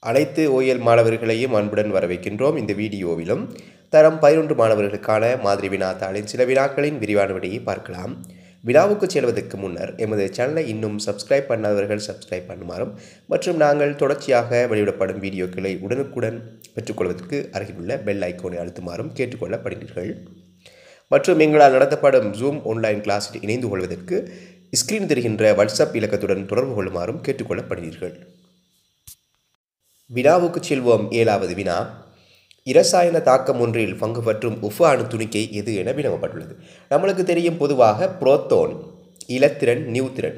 அனைத்து OEL மாணவர்களையும் அன்புடன் வரவேற்கின்றோம். இந்த வீடியோவிலும் தரம் 11 மாணவர்களுக்கான மாதிரி வினாத்தாளின் சில வினாக்களின் விரிவான விடையை பார்க்கலாம். வினாவுக்கு செல்வதற்கு முன்னர் எமது சேனலை இன்னும் சப்ஸ்கிரைப் பண்ணாதவர்கள் சப்ஸ்கிரைப் பண்ணுமாறும் மற்றும் நாங்கள் தொடர்ச்சியாக வெளியிடப்படும் வீடியோக்களை உடனுக்குடன் பெற்றுக்கொள்வதற்கு அருகிலுள்ள பெல் ஐக்கோனை அழுத்துமாறும் கேட்டுக்கொள்ளப்படுகிறீர்கள். மற்றும் எங்களால் நடத்தப்படும் ஜூம் ஆன்லைன் கிளாஸில் இணைந்து கொள்வதற்கு ஸ்கிரீன் தெரிகின்ற வாட்ஸ்அப் இலக்கத்துடன் தொடர்பு கொள்ளுமாறும் கேட்டுக்கொள்ளப்படுகிறீர்கள். வினாவுக்கு செல்வோம். 7வது வினா, இரசாயன தாக்கம் ஒன்றில் பங்கு பற்றும் உப்பு அணு துணிக்கை எது என வினவப்பட்டுள்ளது. நம்மளுக்கு தெரியும், பொதுவாக புரோத்தோன், இலத்திரன், நியூத்திரன்.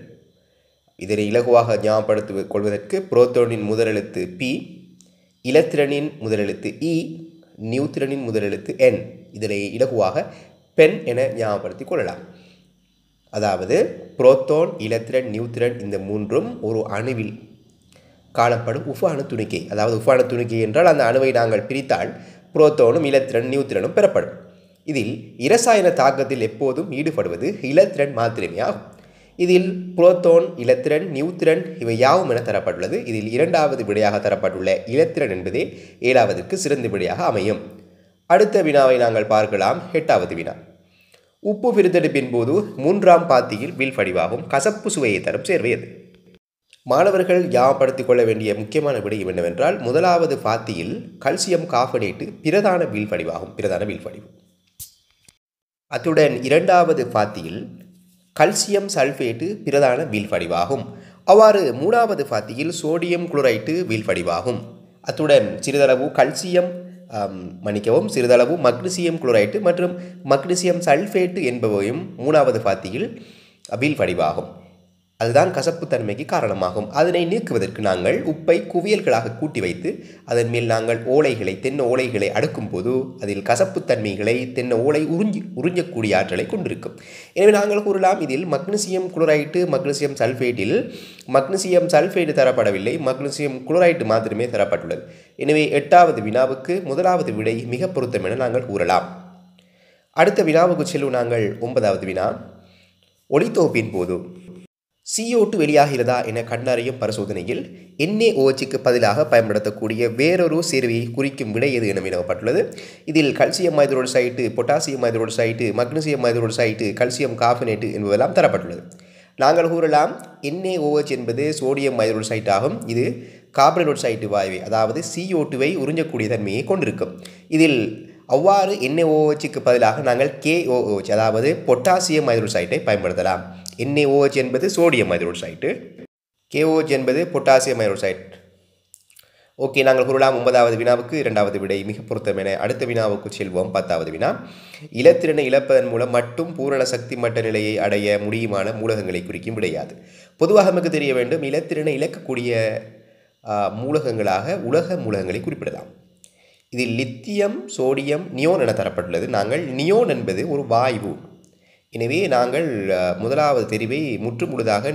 இதனை இலகுவாக ஞாபகப்படுத்திக் கொள்வதற்கு புரோத்தோனின் முதலெழுத்து P, இலத்திரனின் முதலெழுத்து E, நியூத்திரனின் முதலெழுத்து N. இதனை இலகுவாக பென் என ஞாபகப்படுத்திக் கொள்ளலாம். அதாவது புரோத்தோன், இலத்திரன், நியூத்திரன் இந்த மூன்றும் ஒரு அணுவில் காணப்படும் உப்பு அணு துணிக்கை. அதாவது உப்பு அணு துணிக்கை என்றால் அந்த அணுவை நாங்கள் பிரித்தால் புரோத்தோனும் இலத்திரன் நியூத்திரனும் பெறப்படும். இதில் இரசாயன தாக்கத்தில் எப்போதும் ஈடுபடுவது இலத்திரன் மாத்திரமே ஆகும். இதில் புரோத்தோன், இலத்திரன், நியூத்திரன் இவை யாவும் என தரப்பட்டுள்ளது. இதில் 2வது விடையாக தரப்பட்டுள்ள இலத்திரன் என்பதே 7வதற்கு சிறந்த விடையாக அமையும். அடுத்த வினாவை நாங்கள் பார்க்கலாம். 8வது வினா, உப்பு பிரித்தெடுப்பின் போது 3ஆம் பாத்தியில் வீழ்படிவாகும் கசப்பு சுவையை தரும் சேர்வை எது? மாணவர்கள் ஞாபகப்படுத்திக் கொள்ள வேண்டிய முக்கியமான விடை என்னவென்றால், 1வது பாத்தியில் கல்சியம் கார்பனேட்டு பிரதான வீழ்படிவாகும். அத்துடன் 2வது பாத்தியில் கல்சியம் சல்ஃபேட்டு பிரதான வீழ்படிவாகும். அவ்வாறு 3வது பாத்தியில் சோடியம் குளோரைட்டு வீழ்படிவாகும். அத்துடன் சிறிதளவு மக்னீசியம் குளோரைட்டு மற்றும் மக்னீசியம் சல்ஃபேட்டு என்பவையும் 3வது பாத்தியில் வீழ்படிவாகும். அதுதான் கசப்புத்தன்மைக்கு காரணமாகும். அதனை நீக்குவதற்கு நாங்கள் உப்பை குவியல்களாக கூட்டி வைத்து அதன் மேல் நாங்கள் தென்னை ஓலைகளை அடுக்கும் போது அதில் கசப்புத்தன்மைகளை தென்னை ஓலை உறிஞ்சக்கூடிய ஆற்றலை கொண்டிருக்கும். எனவே நாங்கள் கூறலாம், இதில் மக்னீசியம் குளோரைட்டு, மக்னீசியம் சல்ஃபேட்டில் மக்னீசியம் சல்ஃபேட்டு தரப்படவில்லை, மக்னீசியம் குளோரைட்டு மாத்திரமே தரப்பட்டுள்ளது. எனவே 8வது வினாவுக்கு 1வது விடை மிக பொருத்தம் என நாங்கள் கூறலாம். அடுத்த வினாவுக்கு செல்லும் நாங்கள் 9வது வினா, ஒளித்தொகுப்பின் போது CO2 வெளியாகிறதா என கண்டறியும் பரிசோதனையில் NaOHக்கு பதிலாக பயன்படுத்தக்கூடிய வேறொரு சேர்வையை குறிக்கும் விடை எது என வினவப்பட்டுள்ளது. இதில் calcium hydroxide, potassium hydroxide, magnesium hydroxide, calcium carbonate என்பதெல்லாம் தரப்பட்டுள்ளது. நாங்கள் கூறலாம், NaOH என்பது சோடியம் ஹைட்ரோக்சைடு ஆகும். இது கார்பன் டை ஆக்சைடு வாயுவை, அதாவது CO2வை உறிஞ்சக்கூடிய தன்மையை கொண்டிருக்கும். இதில் அவ்வாறு NaOHக்கு பதிலாக நாங்கள் KOOH, அதாவது பொட்டாசியம் ஹைட்ரோக்சைடை பயன்படுத்தலாம். NaOH என்பது சோடியம் ஹைட்ரோக்சைடு, KOH என்பது பொட்டாசியம் ஹைட்ரோக்சைடு. ஓகே, நாங்கள் கூறலாம் 9வது வினாவுக்கு 2வது விடை மிக பொருத்தம் என. அடுத்த வினாவுக்கு செல்வோம். 10வது வினா, இலத்திரனை இழப்பதன் மூலம் மட்டும் பூரண சக்தி மட்ட நிலையை அடைய முடியுமான மூலகங்களை குறிக்கும் விடையாது. பொதுவாக நமக்கு தெரிய வேண்டும், இலத்திரனை இழக்கக்கூடிய மூலகங்களாக உலக மூலகங்களை குறிப்பிடலாம். இதில் லித்தியம், சோடியம், நியோன் என தரப்பட்டுள்ளது. நாங்கள் நியோன் என்பது ஒரு வாயு. எனவே நாங்கள் 1வது தெரிவை முற்று முழுதாக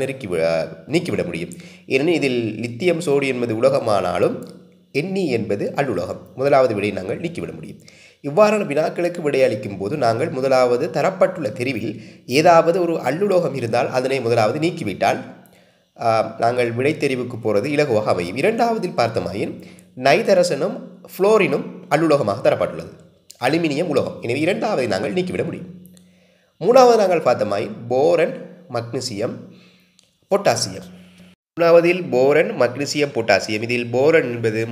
நீக்கிவிட முடியும். ஏனெனில் இதில் லித்தியம், சோடியம் என்பது உலகமானாலும் Ne என்பது அல்லுலகம். 1வது விடையை நாங்கள் நீக்கிவிட முடியும். இவ்வாறான வினாக்களுக்கு விடையளிக்கும் போது நாங்கள் 1வது தரப்பட்டுள்ள தெரிவில் ஏதாவது ஒரு அல்லுலோகம் இருந்தால் அதனை 1வது நீக்கிவிட்டால் நாங்கள் விடை தெரிவுக்கு போகிறது இலகுவாக அமையும். 2வதில் பார்த்தமாயின் நைதரசனும் புளோரினும் அல்லுலோகமாக தரப்பட்டுள்ளது, அலுமினியம் உலோகம். எனவே 2வதை நாங்கள் நீக்கிவிட முடியும். 3வது நாங்கள் பார்த்தமாயின் போரன், மக்னீசியம், பொட்டாசியம். 3வதில் போரன், magnesium, potassium. இதில் போரன் என்பது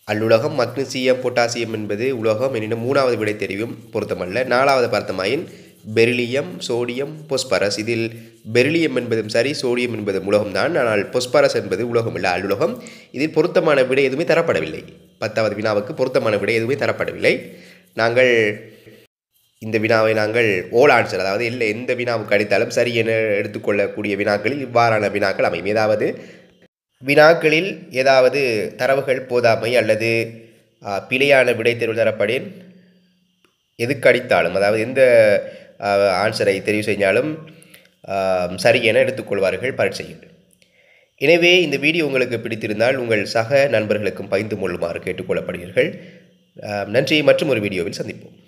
அல்லுலகம், மக்னீசியம், பொட்டாசியம் என்பது உலோகம். எனினும் 3வது விடை தெரிவும் பொருத்தமல்ல. 4வது பார்த்தமாயின் பெரிலியம், சோடியம், பொஸ்பரஸ். இதில் பெரிலியம் என்பதும் சரி, சோடியம் என்பதும் உலோகம்தான். ஆனால் பொஸ்பரஸ் என்பது உலோகம் இல்லை, அல்லுலகம். இதில் பொருத்தமான விடை எதுவுமே தரப்படவில்லை. 10வது வினாவுக்கு பொருத்தமான விடை எதுவுமே தரப்படவில்லை. நாங்கள் இந்த வினாவை நாங்கள் ஓல் ஆன்சர், அதாவது எந்த வினாவுக்கு அடித்தாலும் சரி என எடுத்துக்கொள்ளக்கூடிய வினாக்களில் இவ்வாறான வினாக்கள் அமையும். ஏதாவது வினாக்களில் ஏதாவது தரவுகள் போதாமை அல்லது பிழையான விடை தேர்வு தரப்படேன் எதுக்கு அடித்தாலும், அதாவது எந்த ஆன்சரை தெரிவு செய்தாலும் சரி என எடுத்துக்கொள்வார்கள் பரீட்சையில். எனவே இந்த வீடியோ உங்களுக்கு பிடித்திருந்தால் உங்கள் சக நண்பர்களுக்கும் பகிர்ந்து கொள்ளுமாறு கேட்டுக்கொள்ளப்படுகிறீர்கள். நன்றி. மற்றும் ஒரு வீடியோவில் சந்திப்போம்.